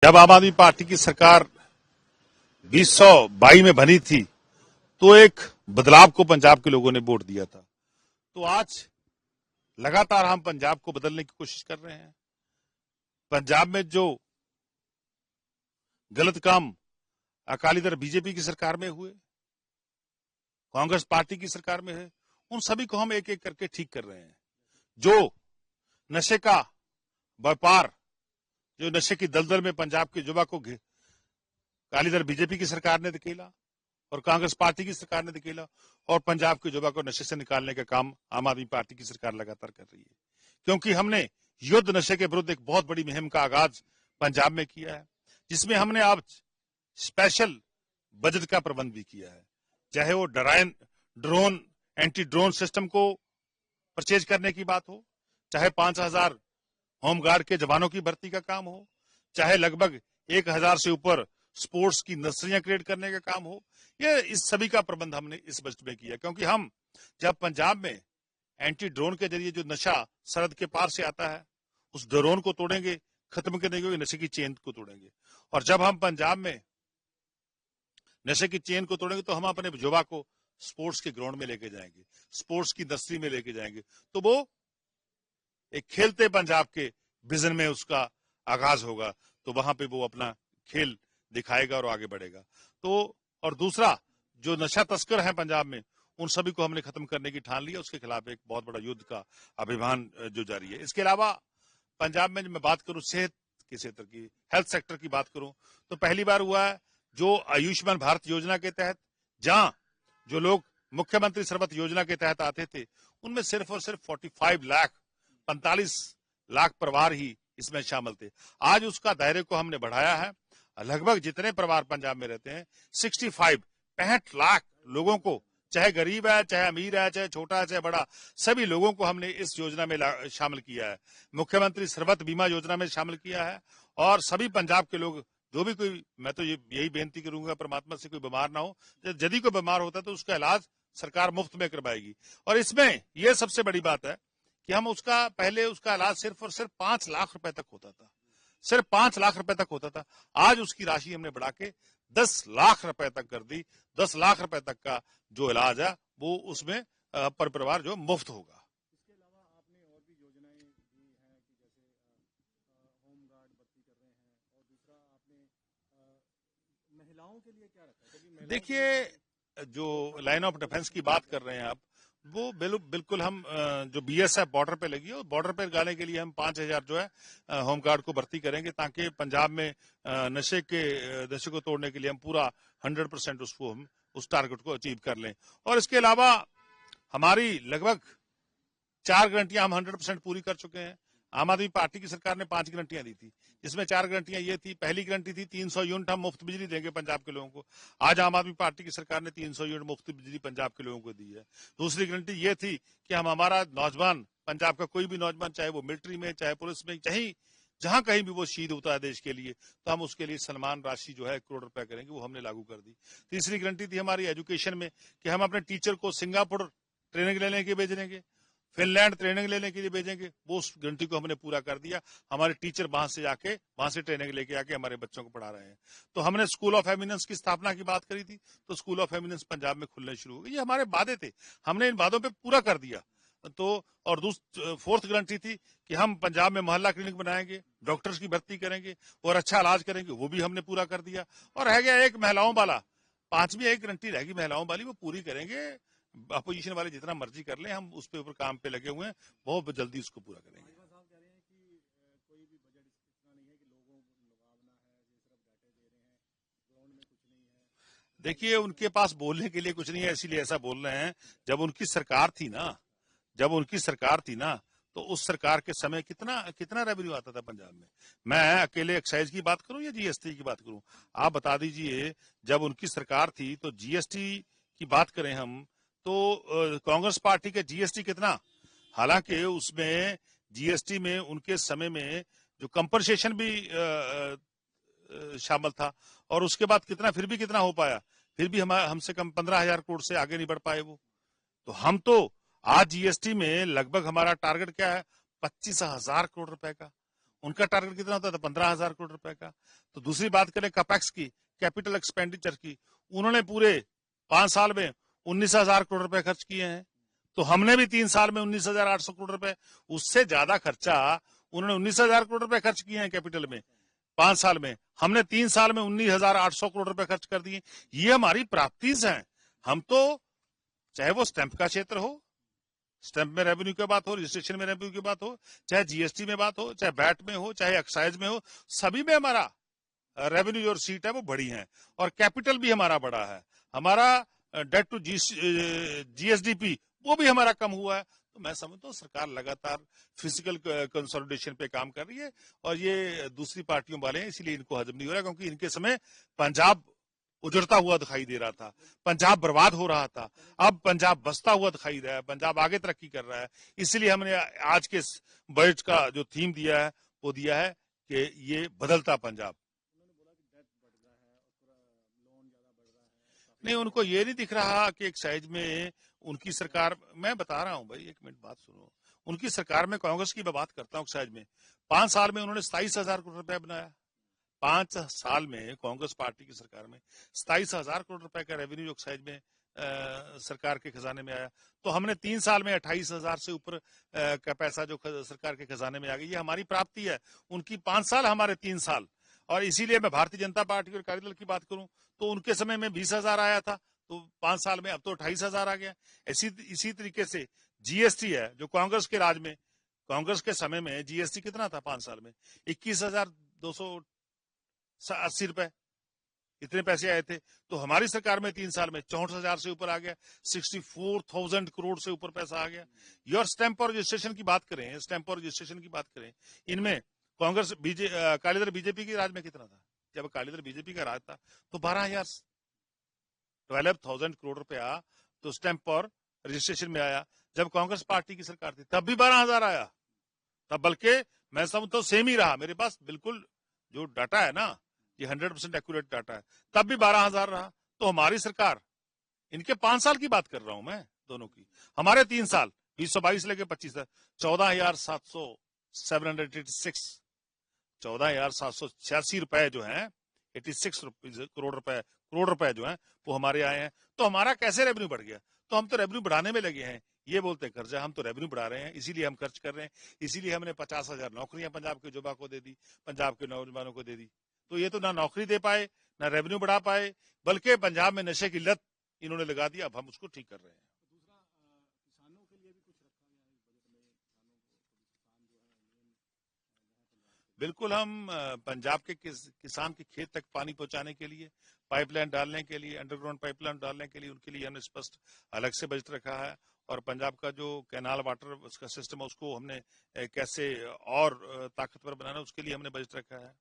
जब आम आदमी पार्टी की सरकार 2022 में बनी थी तो एक बदलाव को पंजाब के लोगों ने वोट दिया था। तो आज लगातार हम पंजाब को बदलने की कोशिश कर रहे हैं। पंजाब में जो गलत काम अकाली दल बीजेपी की सरकार में हुए, कांग्रेस पार्टी की सरकार में है, उन सभी को हम एक एक करके ठीक कर रहे हैं। जो नशे का व्यापार, जो नशे की दलदल में पंजाब के युवा को अकाली दल बीजेपी की सरकार ने धकेला और कांग्रेस पार्टी की सरकार ने धकेला, और पंजाब के युवा को नशे से निकालने का काम आम आदमी पार्टी की सरकार लगातार कर रही है। क्योंकि हमने युद्ध नशे के विरुद्ध एक बहुत बड़ी मुहिम का आगाज पंजाब में किया है, जिसमें हमने आज स्पेशल बजट का प्रबंध भी किया है। चाहे वो ड्रोन एंटी ड्रोन सिस्टम को परचेज करने की बात हो, चाहे 5,000 होमगार्ड के जवानों की भर्ती का काम हो, चाहे लगभग 1,000 से ऊपर स्पोर्ट्स की नर्सरियां क्रिएट करने का काम हो, ये इस सभी का प्रबंध हमने इस बजट में किया। क्योंकि हम जब पंजाब में एंटी ड्रोन के जरिए जो नशा सरहद के पार से आता है, उस ड्रोन को तोड़ेंगे, खत्म करेंगे, नशे की चेन को तोड़ेंगे। और जब हम पंजाब में नशे की चेन को तोड़ेंगे तो हम अपने युवा को स्पोर्ट्स के ग्राउंड में लेके जाएंगे, स्पोर्ट्स की नर्सरी में लेके जाएंगे, तो वो एक खेलते पंजाब के विजन में उसका आगाज होगा। तो वहां पे वो अपना खेल दिखाएगा और आगे बढ़ेगा। तो और दूसरा, जो नशा तस्कर हैं पंजाब में, उन सभी को हमने खत्म करने की ठान लिया। उसके खिलाफ एक बहुत बड़ा युद्ध का अभियान जो जारी है। इसके अलावा पंजाब में जब मैं बात करूं सेहत के क्षेत्र की, हेल्थ सेक्टर की बात करूं, तो पहली बार हुआ है जो आयुष्मान भारत योजना के तहत, जहां जो लोग मुख्यमंत्री सर्वत योजना के तहत आते थे, उनमें सिर्फ और सिर्फ 45 लाख परिवार ही इसमें शामिल थे। आज उसका दायरे को हमने बढ़ाया है। लगभग जितने परिवार पंजाब में रहते हैं, 65 लाख लोगों को, चाहे गरीब है, चाहे अमीर है, चाहे छोटा है, चाहे बड़ा, सभी लोगों को हमने इस योजना में शामिल किया है। मुख्यमंत्री सर्वत बीमा योजना में शामिल किया है। और सभी पंजाब के लोग, जो भी कोई, मैं तो यही बेनती करूंगा परमात्मा से कोई बीमार ना हो, यदि कोई बीमार होता है तो उसका इलाज सरकार मुफ्त में करवाएगी। और इसमें यह सबसे बड़ी बात है कि हम पहले उसका इलाज सिर्फ और सिर्फ 5 लाख रुपए तक होता था, सिर्फ 5 लाख रुपए तक होता था। आज उसकी राशि हमने बढ़ा के 10 लाख रुपए तक कर दी। 10 लाख रुपए तक का जो इलाज है वो उसमें पर परिवार जो मुफ्त होगा। इसके अलावा आपने और भी योजनाएं दी हैं कि जैसे होम गार्ड भर्ती कर रहे हैं, और दूसरा आपने महिलाओं के लिए क्या रखा है? देखिए, जो लाइन ऑफ डिफेंस की बात कर रहे हैं आप, वो बिल्कुल हम जो बीएसएफ बॉर्डर पे लगी है, बॉर्डर पे लगाने के लिए हम 5,000 जो है होमगार्ड को भर्ती करेंगे, ताकि पंजाब में नशे को तोड़ने के लिए हम पूरा 100% उसको हम उस टारगेट को अचीव कर लें। और इसके अलावा हमारी लगभग 4 गारंटियां हम 100% पूरी कर चुके हैं। आम आदमी पार्टी की सरकार ने 5 गारंटियां दी थी, जिसमें 4 गारंटियां ये थी। पहली गारंटी थी 300 यूनिट हम मुफ्त बिजली देंगे पंजाब के लोगों को। आज आम आदमी पार्टी की सरकार ने 300 यूनिट मुफ्त बिजली पंजाब के लोगों को दी है। दूसरी गारंटी ये थी कि हम हमारा नौजवान, पंजाब का कोई भी नौजवान, चाहे वो मिलिट्री में, चाहे पुलिस में, चाहे जहां कहीं भी वो शहीद होता है देश के लिए, तो हम उसके लिए सम्मान राशि जो है 1 करोड़ रुपए करेंगे, वो हमने लागू कर दी। तीसरी गारंटी थी हमारी एजुकेशन में, कि हम अपने टीचर को सिंगापुर ट्रेनिंग लेने के भेजेंगे, फिनलैंड ट्रेनिंग लेने के लिए भेजेंगे। वो उस घंटी को हमने पूरा कर दिया। हमारे टीचर वहां से ट्रेनिंग लेके आके हमारे बच्चों को पढ़ा रहे हैं। तो हमने स्कूल ऑफ एमिनेंस की स्थापना की बात करी थी, तो स्कूल ऑफ एमिनेंस पंजाब में खुलने शुरू हो गए। ये हमारे वादे थे, हमने इन वादों पे पूरा कर दिया। तो और फोर्थ गारंटी थी कि हम पंजाब में मोहल्ला क्लिनिक बनाएंगे, डॉक्टर्स की भर्ती करेंगे और अच्छा इलाज करेंगे, वो भी हमने पूरा कर दिया। और रह गया एक महिलाओं वाला, 5वीं एक गारंटी रहेगी महिलाओं वाली, वो पूरी करेंगे। अपोजिशन वाले जितना मर्जी कर ले, हम उस पे ऊपर काम पे लगे हुए हैं, बहुत जल्दी उसको पूरा करेंगे। साहब कह रहे हैं कि कोई भी बजट इतना नहीं है कि लोगों को लुभावना है, सिर्फ डाटे दे रहे हैं, ग्राउंड में कुछ नहीं है। देखिए, उनके पास बोलने के लिए कुछ नहीं है, इसीलिए ऐसा बोल रहे हैं। जब उनकी सरकार थी ना, तो उस सरकार के समय कितना रेवेन्यू आता था पंजाब में। मैं अकेले एक्साइज की बात करूं या जीएसटी की बात करूं, आप बता दीजिए। जब उनकी सरकार थी तो जीएसटी की बात करें हम, तो कांग्रेस पार्टी के जीएसटी कितना, हालांकि उसमें जीएसटी में उनके समय में जो कंपनसेशन भी शामिल था, और उसके बाद फिर भी कितना हो पाया, फिर भी हमसे कम 15,000 करोड़ से आगे नहीं बढ़ पाए वो। तो हम तो आज जीएसटी में लगभग हमारा टारगेट क्या है, 25,000 करोड़ रुपए का। उनका टारगेट कितना होता था? 15,000 करोड़ रुपए का। तो दूसरी बात करें कैपेक्स की, कैपिटल एक्सपेंडिचर की, उन्होंने पूरे 5 साल में 19,000 करोड़ रुपए खर्च किए हैं। तो हमने भी 3 साल में 19,800 करोड़ रुपए, उससे ज्यादा खर्चा उन्होंने 19,000 करोड़ रुपए खर्च किए हैं कैपिटल में 5 साल में, हमने 3 साल में 19,800 करोड़ रुपए खर्च कर दिए। ये हमारी प्राप्तिज हैं। हम तो चाहे वो स्टैंप का क्षेत्र हो, स्टैंप में रेवेन्यू की बात हो, रजिस्ट्रेशन में रेवेन्यू की बात हो, चाहे जीएसटी में बात हो, चाहे वैट में हो, चाहे एक्साइज में हो, सभी में हमारा रेवेन्यू जो सीट है वो बड़ी है और कैपिटल भी हमारा बड़ा है। हमारा डेट टू जीएसडीपी वो भी हमारा कम हुआ है। तो मैं समझता हूँ सरकार लगातार फिजिकल कंसोलिडेशन पे काम कर रही है और ये दूसरी पार्टियों वाले हैं, इसीलिए इनको हजम नहीं हो रहा, क्योंकि इनके समय पंजाब उजड़ता हुआ दिखाई दे रहा था, पंजाब बर्बाद हो रहा था, अब पंजाब बसता हुआ दिखाई दे रहा है, पंजाब आगे तरक्की कर रहा है। इसलिए हमने आज के बजट का जो थीम दिया है वो दिया है कि ये बदलता पंजाब। नहीं, उनको ये नहीं दिख रहा कि एक्साइज में उनकी सरकार, मैं बता रहा हूं भाई, एक मिनट बात सुनो, उनकी सरकार में कांग्रेस की मैं बात करता हूं, एक्साइज में 5 साल में उन्होंने 27,000 करोड़ रुपया बनाया। 5 साल में कांग्रेस पार्टी की सरकार में 27,000 करोड़ रुपए का रेवेन्यू एक्साइज में सरकार के खजाने में आया। तो हमने 3 साल में 28,000 से ऊपर का पैसा जो सरकार के खजाने में आ गई, ये हमारी प्राप्ति है। उनकी 5 साल, हमारे 3 साल। और इसीलिए मैं भारतीय जनता पार्टी और अकाली दल की बात करूं तो उनके समय में 20,000 आया था, तो 5 साल में अब तो 28,000 आ गया। इसी तरीके से जीएसटी है जो कांग्रेस के राज में, कांग्रेस के समय में जीएसटी कितना था 5 साल में? 21,280 रुपए, इतने पैसे आए थे। तो हमारी सरकार में 3 साल में 64,000 से ऊपर आ गया, 64,000 करोड़ से ऊपर पैसा आ गया। और स्टैंप और रजिस्ट्रेशन की बात करें, स्टैंप और रजिस्ट्रेशन की बात करें, इनमें कांग्रेस अकाली दल बीजेपी के राज में कितना था? जब अकाली दल बीजेपी का राज था तो 12,000 करोड़ रुपया तो स्टैंप और रजिस्ट्रेशन में आया। जब कांग्रेस पार्टी की सरकार थी तब भी 12,000 आया, तब बल्कि मैं समझता हूं सेम ही रहा। मेरे पास बिल्कुल जो डाटा है ना, ये 100% एक्यूरेट डाटा है, तब भी 12,000 रहा। तो हमारी सरकार, इनके 5 साल की बात कर रहा हूं मैं दोनों की, हमारे 3 साल 2022 लेके 25 तक 14,786 रुपए जो है, 86 करोड़ रुपए जो है वो हमारे आए हैं। तो हमारा कैसे रेवेन्यू बढ़ गया? तो हम तो रेवेन्यू बढ़ाने में लगे हैं, ये बोलते हैं कर्जा, हम तो रेवेन्यू बढ़ा रहे हैं, इसीलिए हम खर्च कर रहे हैं। इसीलिए हमने 50,000 नौकरियां पंजाब के युवा को दे दी, पंजाब के नौजवानों को दे दी। तो ये तो ना नौकरी दे पाए, ना रेवेन्यू बढ़ा पाए, बल्कि पंजाब में नशे की लत इन्होंने लगा दी। अब हम उसको ठीक कर रहे हैं। दूसरा किसानों के लिए भी कुछ रखा गया है इस बजट में, किसान जो है बिल्कुल, हम पंजाब के किसान के खेत तक पानी पहुंचाने के लिए, पाइपलाइन डालने के लिए, अंडरग्राउंड पाइपलाइन डालने के लिए, उनके लिए हमने स्पष्ट अलग से बजट रखा है। और पंजाब का जो कैनाल वाटर उसका सिस्टम है उसको हमने कैसे और ताकतवर बनाना, उसके लिए हमने बजट रखा है।